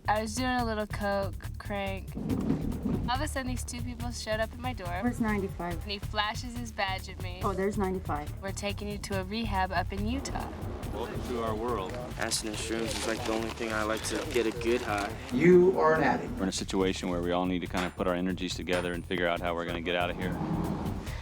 I was doing a little coke crank. All of a sudden, these two people showed up at my door. Where's 95? And he flashes his badge at me. Oh, there's 95. We're taking you to a rehab up in Utah. Welcome to our world. Acid and shrooms is like the only thing I like to get a good high. You are an addict. We're in a situation where we all need to kind of put our energies together and figure out how we're going to get out of here.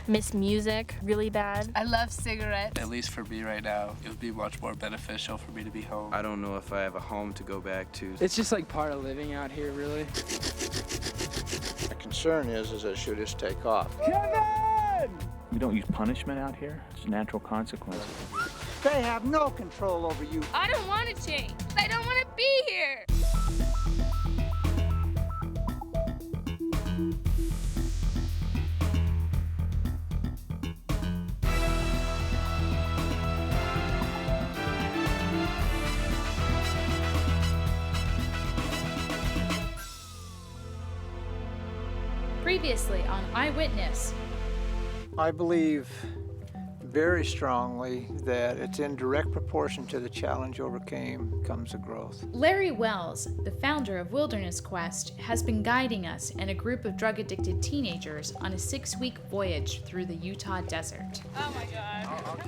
Miss music really bad. I love cigarettes. At least for me right now, it would be much more beneficial for me to be home. I don't know if I have a home to go back to. It's just like part of living out here, really. The concern is that it should just take off. Kevin! We don't use punishment out here. It's a natural consequence. They have no control over you. I don't want to change. I don't want to be here. Previously on Eyewitness. I believe very strongly that it's in direct proportion to the challenge overcame comes the growth. Larry Wells, the founder of Wilderness Quest, has been guiding us and a group of drug-addicted teenagers on a 6-week voyage through the Utah desert. Oh my God.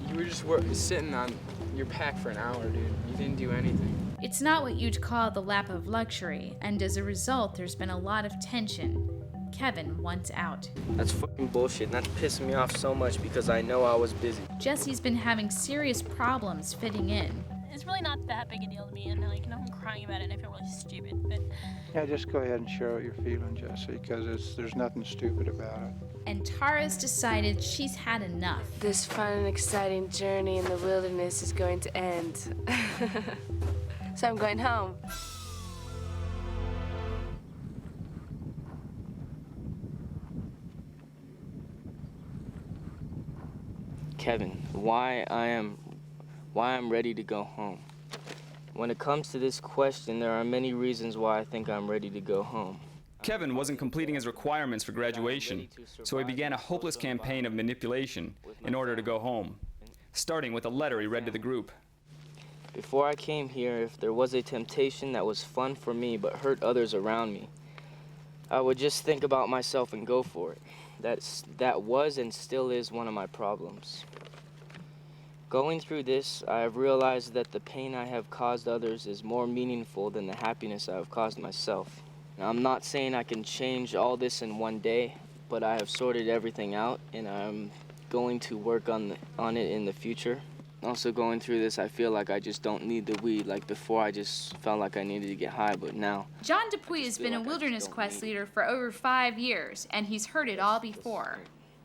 You were just sitting on your pack for an hour, dude. You didn't do anything. It's not what you'd call the lap of luxury, and as a result, there's been a lot of tension. Kevin wants out. That's fucking bullshit, and that's pissing me off so much because I know I was busy. Jesse's been having serious problems fitting in. It's really not that big a deal to me, and I'm crying about it, and I feel really stupid, but... Yeah, just go ahead and share what you're feeling, Jesse, because there's nothing stupid about it. And Tara's decided she's had enough. This fun and exciting journey in the wilderness is going to end. So I'm going home. Kevin, why I'm ready to go home. When it comes to this question, there are many reasons why I think I'm ready to go home. Kevin wasn't completing his requirements for graduation, so he began a hopeless campaign of manipulation in order to go home, starting with a letter he read to the group. Before I came here, if there was a temptation that was fun for me but hurt others around me, I would just think about myself and go for it. That was and still is one of my problems. Going through this, I have realized that the pain I have caused others is more meaningful than the happiness I have caused myself. Now, I'm not saying I can change all this in one day, but I have sorted everything out, and I'm going to work on it in the future. Also, going through this, I feel like I just don't need the weed. Like before, I just felt like I needed to get high, but now... John Dupuy has been a Wilderness Quest leader for over 5 years, and he's heard it all before.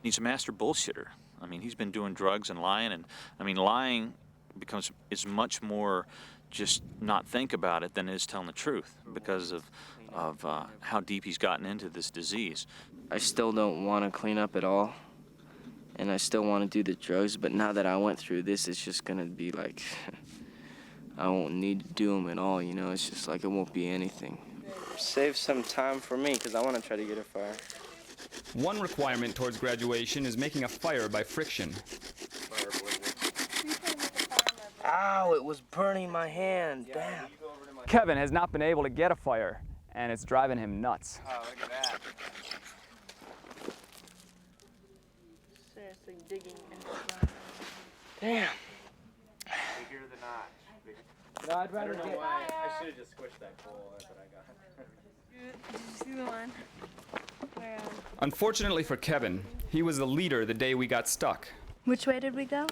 He's a master bullshitter. I mean, he's been doing drugs and lying, and I mean, lying is much more just not think about it than it is telling the truth because of how deep he's gotten into this disease. I still don't want to clean up at all, and I still want to do the drugs, but now that I went through this, it's just going to be like, I won't need to do them at all, you know? It's just like it won't be anything. Save some time for me, because I want to try to get a fire. One requirement towards graduation is making a fire by friction. Ow, it was burning my hand, damn. Kevin has not been able to get a fire, and it's driving him nuts. Oh, look at that. Seriously digging into Damn. Bigger the notch. No, I'd rather get... I should have just squished that coal. That's what I got. Did you see the one where... Unfortunately for Kevin, he was the leader the day we got stuck. Which way did we go?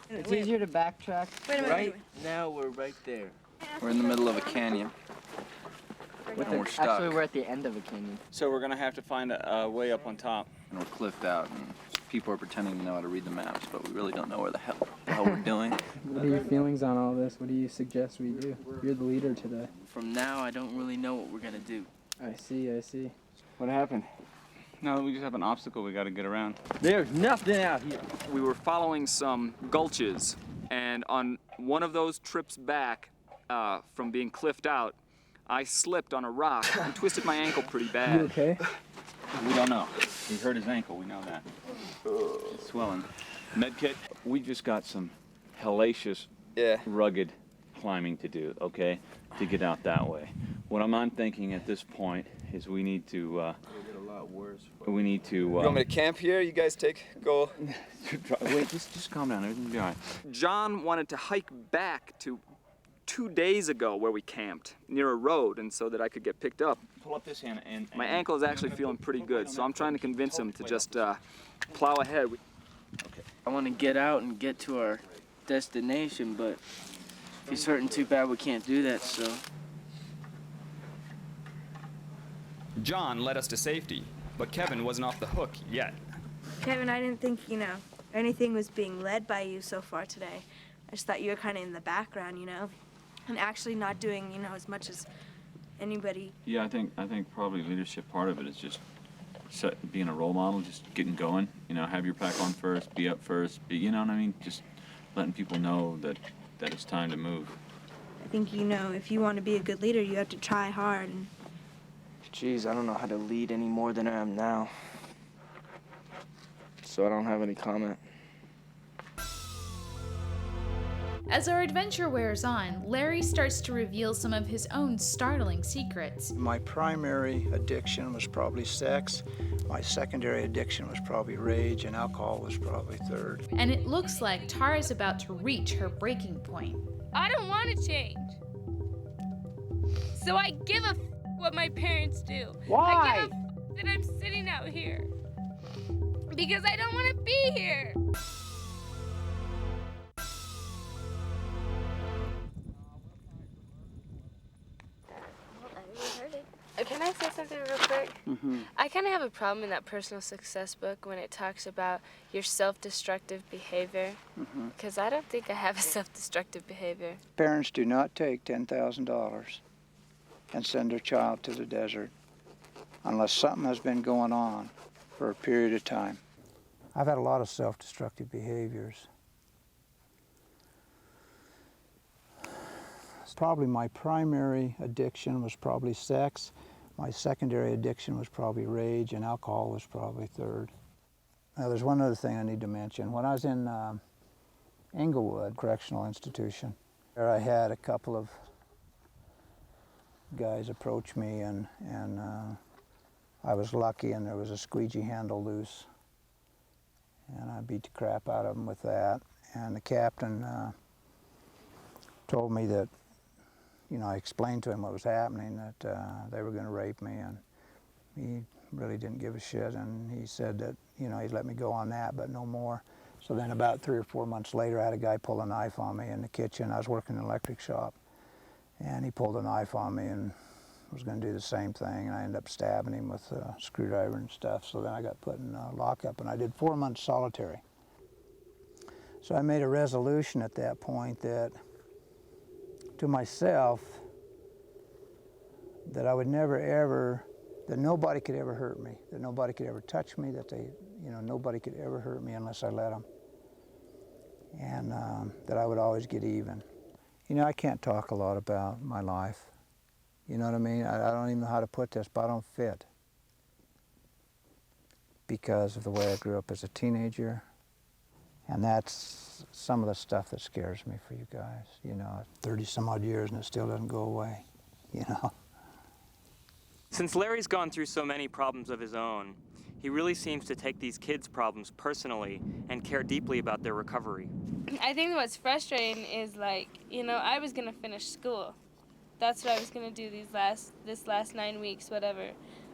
It's easier to backtrack. Wait a minute. Right now, we're right there. We're in the middle of a canyon. And we're stuck. Actually, we're at the end of a canyon. So we're going to have to find a way up on top. And we're cliffed out, and people are pretending to know how to read the maps, but we really don't know where the hell we're doing. What are your feelings on all this? What do you suggest we do? You're the leader today. From now, I don't really know what we're going to do. I see. What happened? No, we just have an obstacle we got to get around. There's nothing out here. We were following some gulches, and on one of those trips back from being cliffed out, I slipped on a rock and twisted my ankle pretty bad. You okay? We don't know. He hurt his ankle, we know that. It's swelling. Med kit? We just got some hellacious, rugged climbing to do, okay, to get out that way. What I'm thinking at this point is we need to, we need to... You want me to camp here? You guys go... Wait, just calm down, everything'll be all right. John wanted to hike back to 2 days ago where we camped, near a road, and so that I could get picked up. Pull up this hand and... My ankle is actually feeling pretty good, so I'm trying to convince him to just plow ahead. Okay. I want to get out and get to our destination, but if he's hurting too bad, we can't do that, so... John led us to safety, but Kevin wasn't off the hook yet. Kevin, I didn't think, anything was being led by you so far today. I just thought you were kind of in the background, and actually not doing, as much as anybody. Yeah, I think probably leadership part of it is just being a role model, just getting going. Have your pack on first, be up first, you know what I mean? Just letting people know that it's time to move. I think, if you want to be a good leader, you have to try hard. And... Geez, I don't know how to lead any more than I am now. So I don't have any comment. As our adventure wears on, Larry starts to reveal some of his own startling secrets. My primary addiction was probably sex. My secondary addiction was probably rage, and alcohol was probably third. And it looks like Tara's about to reach her breaking point. I don't want to change. So I give a what my parents do. Why? I give a that I'm sitting out here. Because I don't want to be here. Can I say something real quick? Mm-hmm. I kind of have a problem in that personal success book when it talks about your self-destructive behavior. Because I don't think I have a self-destructive behavior. Parents do not take $10,000 and send their child to the desert unless something has been going on for a period of time. I've had a lot of self-destructive behaviors. Probably my primary addiction was probably sex. My secondary addiction was probably rage, and alcohol was probably third. Now, there's one other thing I need to mention. When I was in Englewood Correctional Institution, there I had a couple of guys approach me, and I was lucky, and there was a squeegee handle loose. And I beat the crap out of them with that. And the captain told me that, I explained to him what was happening, that they were going to rape me, and he really didn't give a shit, and he said that, he'd let me go on that, but no more. So then about 3 or 4 months later, I had a guy pull a knife on me in the kitchen. I was working in an electric shop, and he pulled a knife on me and was going to do the same thing, and I ended up stabbing him with a screwdriver and stuff. So then I got put in lockup, and I did 4 months solitary. So I made a resolution at that point that, to myself, that I would never ever, that nobody could ever hurt me, that nobody could ever touch me, that nobody could ever hurt me unless I let them, and that I would always get even. I can't talk a lot about my life. You know what I mean? I don't even know how to put this, but I don't fit because of the way I grew up as a teenager. And that's some of the stuff that scares me for you guys. 30 some odd years and it still doesn't go away, Since Larry's gone through so many problems of his own, he really seems to take these kids' problems personally and care deeply about their recovery. I think what's frustrating is I was gonna finish school. That's what I was gonna do this last 9 weeks, whatever.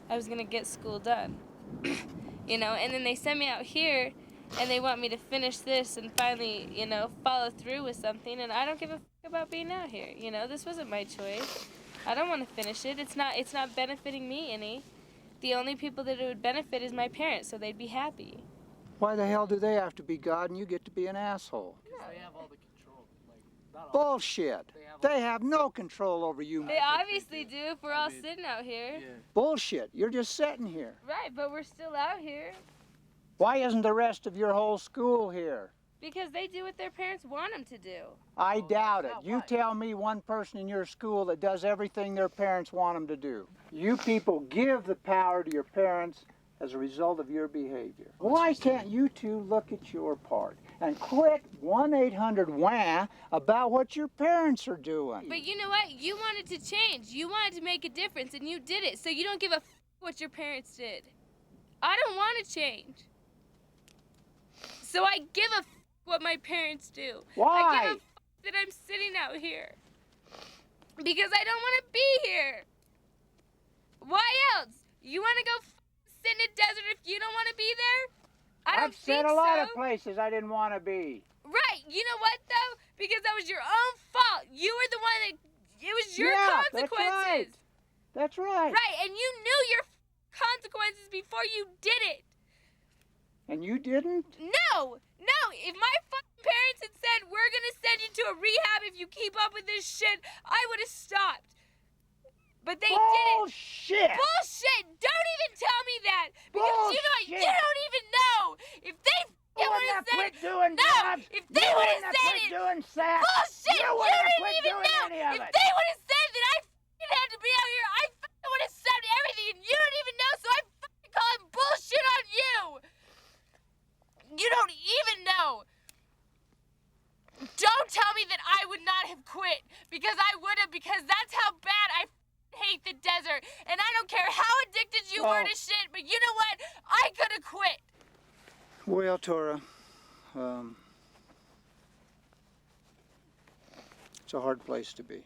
I was gonna get school done. And then they sent me out here and they want me to finish this and finally, follow through with something, and I don't give a about being out here. This wasn't my choice. I don't want to finish it. It's not benefiting me any. The only people that it would benefit is my parents, so they'd be happy. Why the hell do they have to be God and you get to be an asshole? They have all the control. Bullshit. They have no control over you. They obviously do if we're all sitting out here. Yeah. Bullshit. You're just sitting here. Right, but we're still out here. Why isn't the rest of your whole school here? Because they do what their parents want them to do. I doubt it. You tell me one person in your school that does everything their parents want them to do. You people give the power to your parents as a result of your behavior. Why can't you two look at your part and quit 1-800-WHA about what your parents are doing. But you know what? You wanted to change. You wanted to make a difference, and you did it. So you don't give a what your parents did. I don't want to change. So I give a what my parents do. Why? I give a that I'm sitting out here. Because I don't want to be here. Why else? You want to go sit in a desert if you don't want to be there? I've said a lot of places I didn't want to be. Right. You know what, though? Because that was your own fault. You were the one that... It was your consequences. That's right. Right, and you knew your consequences before you did it. And you didn't? No. If my parents had said, we're going to send you to a rehab if you keep up with this shit, I would have stopped. But they didn't. Bullshit! Don't even tell me that! Because you don't even know! If they would have said it... if they would have said it... Bullshit! You didn't even know! If they would have said that I had to be out here, I would have stopped everything, and you don't even know, so I call it bullshit on you! You don't even know! Don't tell me that I would not have quit, because I would have, because that's how bad I hate the desert, and I don't care how addicted you were to shit, but you know what? I could have quit. Well, Tora, it's a hard place to be.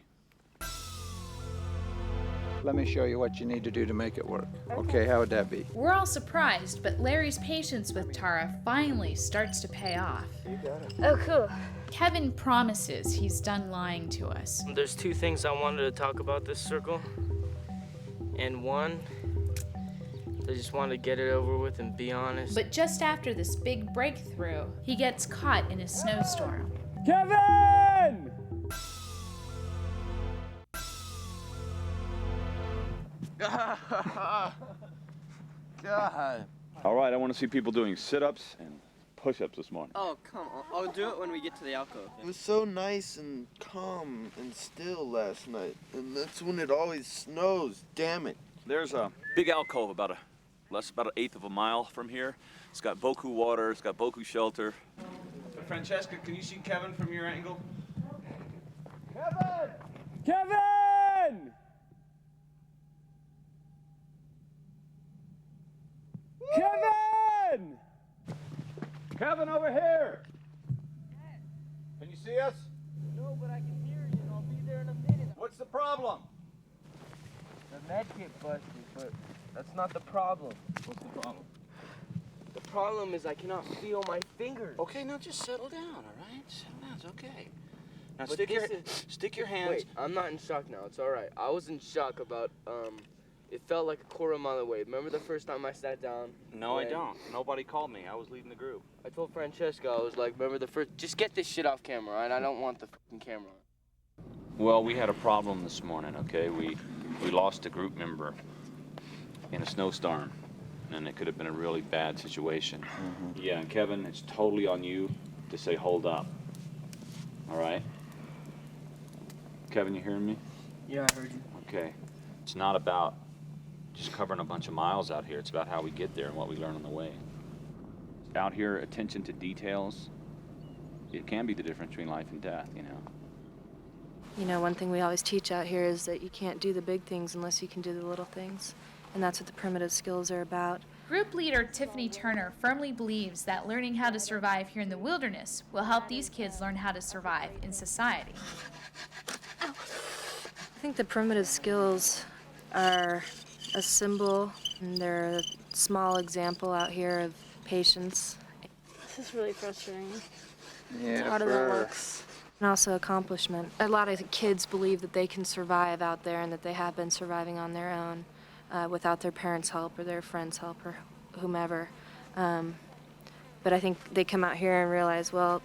Let me show you what you need to do to make it work. Okay, how would that be? We're all surprised, but Larry's patience with Tara finally starts to pay off. You got it. Oh, cool. Kevin promises he's done lying to us. There's two things I wanted to talk about this circle. And one, I just wanted to get it over with and be honest. But just after this big breakthrough, he gets caught in a snowstorm. Kevin! God. All right, I want to see people doing sit-ups and push-ups this morning. Oh, come on. I'll do it when we get to the alcove. It was so nice and calm and still last night. And that's when it always snows. Damn it. There's a big alcove about an eighth of a mile from here. It's got Boku water, it's got Boku shelter. Francesca, can you see Kevin from your angle? Kevin! Kevin! Kevin! Kevin, over here! Can you see us? No, but I can hear you, and I'll be there in a minute. What's the problem? The med kit busted, but that's not the problem. What's the problem? The problem is I cannot feel my fingers. Okay, now just settle down, all right? Settle down, it's okay. Now But stick your hands. Wait, I'm not in shock now. It's all right. I was in shock about, it felt like a quarter mile away. Remember the first time I sat down? No, I don't. Nobody called me. I was leading the group. I told Francesca, I was like, remember the first, just get this shit off camera, all right? I don't want the fucking camera on. Well, we had a problem this morning, okay? We lost a group member in a snowstorm, and it could have been a really bad situation. Mm-hmm. Yeah, and Kevin, it's totally on you to say hold up. All right? Kevin, you hearing me? Yeah, I heard you. Okay. It's not about just covering a bunch of miles out here. It's about how we get there and what we learn on the way. Out here, attention to details, it can be the difference between life and death, you know. You know, one thing we always teach out here is that you can't do the big things unless you can do the little things. And that's what the primitive skills are about. Group leader Tiffany Turner firmly believes that learning how to survive here in the wilderness will help these kids learn how to survive in society. I think the primitive skills are a symbol, and they're a small example out here of patience. This is really frustrating. Yeah, How does it work? And also accomplishment. A lot of kids believe that they can survive out there and that they have been surviving on their own without their parents' help or their friends' help or whomever. But I think they come out here and realize, well,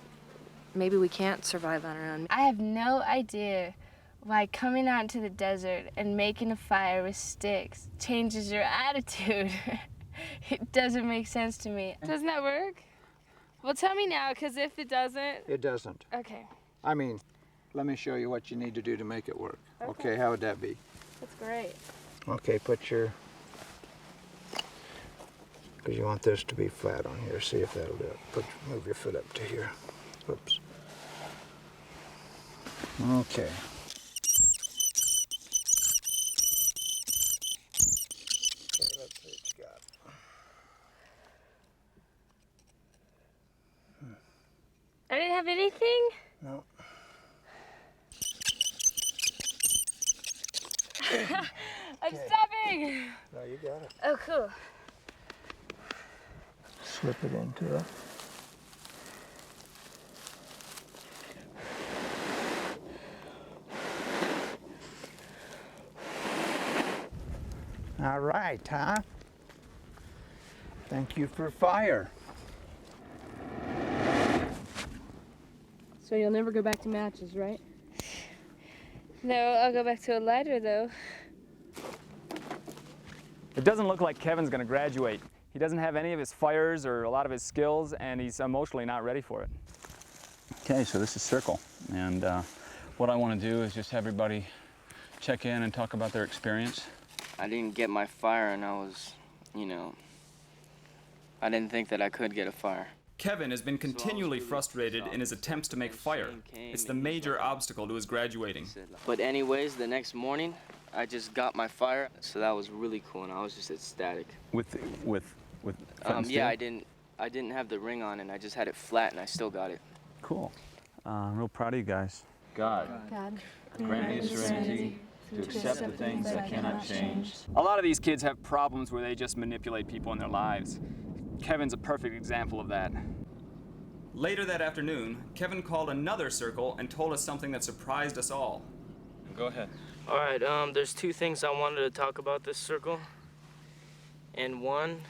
maybe we can't survive on our own. I have no idea why coming out into the desert and making a fire with sticks changes your attitude. It doesn't make sense to me. Doesn't that work? Well, tell me now, because if it doesn't... It doesn't. Okay. I mean, let me show you what you need to do to make it work. Okay, how would that be? That's great. Okay, put your because you want this to be flat on here. See if that'll do it. Move your foot up to here. Whoops. Okay. Let's see what you got. I didn't have anything? No. I'm stopping! No, you got it. Oh, cool. Slip it into it. All right, huh? Thank you for fire. So you'll never go back to matches, right? No, I'll go back to a lighter though. It doesn't look like Kevin's going to graduate. He doesn't have any of his fires or a lot of his skills, and he's emotionally not ready for it. Okay, so this is Circle, and what I want to do is just have everybody check in and talk about their experience. I didn't get my fire, and I was, I didn't think that I could get a fire. Kevin has been continually frustrated in his attempts to make fire. It's the major obstacle to his graduating. But anyways, the next morning, I just got my fire, so that was really cool, and I was just ecstatic. With yeah, I didn't have the ring on, and I just had it flat, and I still got it. Cool. I'm real proud of you guys. God, grant me serenity to accept the things I cannot change. A lot of these kids have problems where they just manipulate people in their lives. Kevin's a perfect example of that. Later that afternoon, Kevin called another circle and told us something that surprised us all. Go ahead. All right, there's two things I wanted to talk about this circle. And one,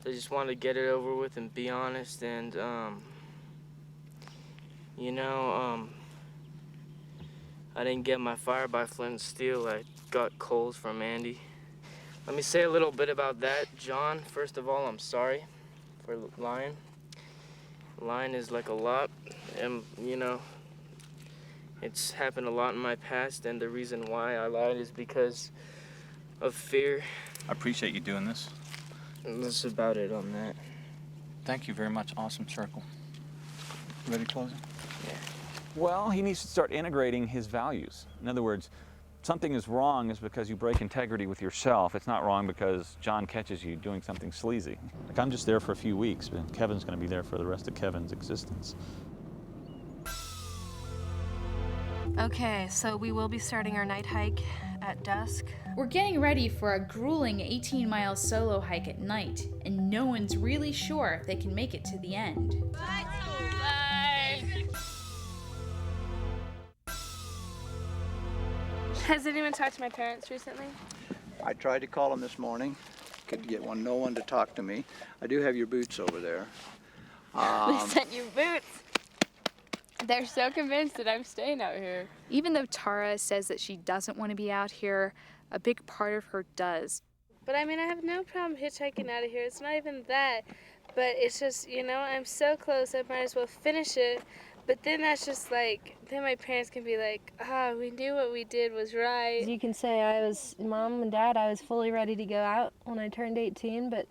I just wanted to get it over with and be honest, and, I didn't get my fire by flint and steel. I got coals from Andy. Let me say a little bit about that. John, first of all, I'm sorry for lying. Lying is like a lot, and, it's happened a lot in my past, and the reason why I lied is because of fear. I appreciate you doing this. And that's about it on that. Thank you very much. Awesome circle. Ready closing? Yeah. Well, he needs to start integrating his values. In other words, something is wrong is because you break integrity with yourself. It's not wrong because John catches you doing something sleazy. Like, I'm just there for a few weeks, but Kevin's going to be there for the rest of Kevin's existence. Okay, so we will be starting our night hike at dusk. We're getting ready for a grueling 18-mile solo hike at night, and no one's really sure if they can make it to the end. Bye. Has anyone talked to my parents recently? I tried to call them this morning. Could get no one to talk to me. I do have your boots over there. They sent you boots. They're so convinced that I'm staying out here. Even though Tara says that she doesn't want to be out here, a big part of her does. But I mean, I have no problem hitchhiking out of here. It's not even that. But it's just, I'm so close, I might as well finish it. But then that's just like, then my parents can be like, we knew what we did was right. You can say Mom and Dad, I was fully ready to go out when I turned 18, but,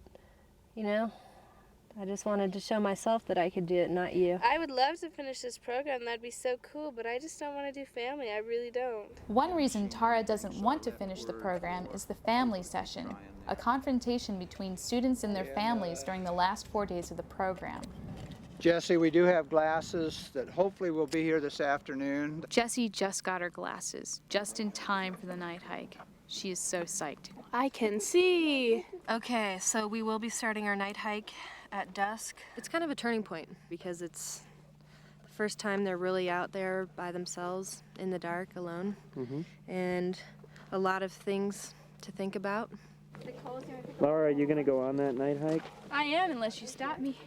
I just wanted to show myself that I could do it, not you. I would love to finish this program. That'd be so cool, but I just don't want to do family. I really don't. One reason Tara doesn't want to finish the program is the family session, a confrontation between students and their families during the last 4 days of the program. Jesse, we do have glasses that hopefully will be here this afternoon. Jessie just got her glasses, just in time for the night hike. She is so psyched. I can see. Okay, so we will be starting our night hike at dusk. It's kind of a turning point because it's the first time they're really out there by themselves in the dark alone. And a lot of things to think about. Laura, are you gonna go on that night hike? I am, unless you stop me.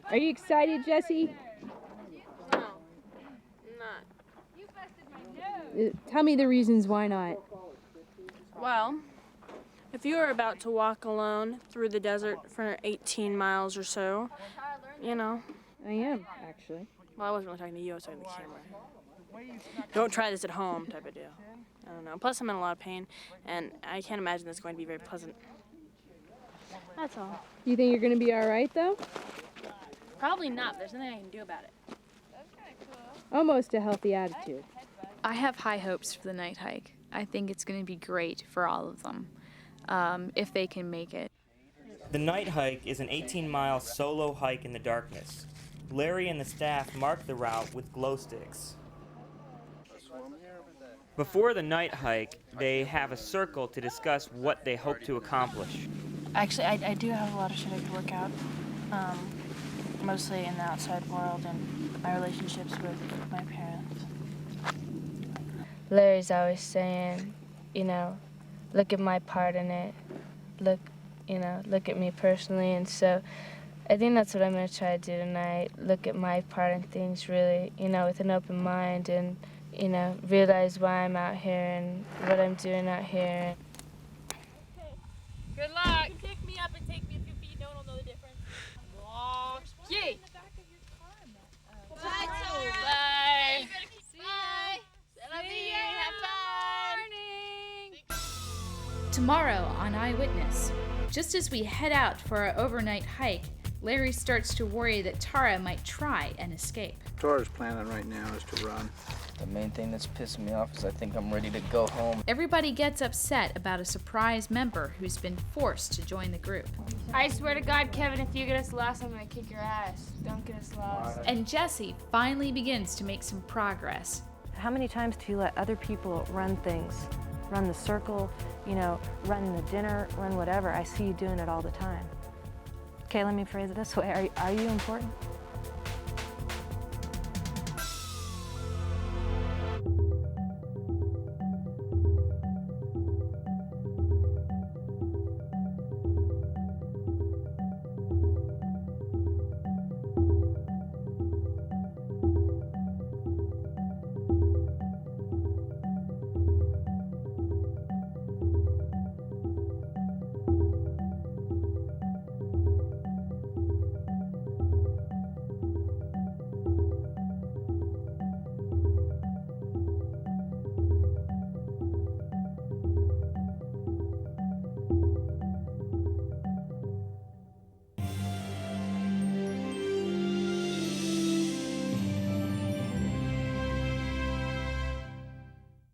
Are you excited, Jesse? No, I'm not. You busted my nose. Tell me the reasons why not. Well, if you were about to walk alone through the desert for 18 miles or so, I am, actually. Well, I wasn't really talking to you, I was talking to the camera. Don't try this at home type of deal. I don't know. Plus, I'm in a lot of pain, and I can't imagine this going to be very pleasant. That's all. You think you're gonna be all right though? Probably not, but there's nothing I can do about it. Almost a healthy attitude. I have high hopes for the night hike. I think it's going to be great for all of them, if they can make it. The night hike is an 18-mile solo hike in the darkness. Larry and the staff mark the route with glow sticks. Before the night hike, they have a circle to discuss what they hope to accomplish. Actually, I do have a lot of shit I could work out, mostly in the outside world and my relationships with my parents. Larry's always saying, you know, look at my part in it. Look at me personally. And so I think that's what I'm going to try to do tonight. Look at my part in things really, with an open mind and, realize why I'm out here and what I'm doing out here. Good luck! You can pick me up and take me a few feet. No one will know the difference. Yay! Bye, Tara! Bye! See ya! See ya! Have fun! Tomorrow on Eyewitness, just as we head out for our overnight hike, Larry starts to worry that Tara might try and escape. Tara's planning right now is to run. The main thing that's pissing me off is I think I'm ready to go home. Everybody gets upset about a surprise member who's been forced to join the group. I swear to God, Kevin, if you get us lost, I'm going to kick your ass. Don't get us lost. And Jesse finally begins to make some progress. How many times do you let other people run things? Run the circle, run the dinner, run whatever. I see you doing it all the time. Okay, let me phrase it this way. Are you important?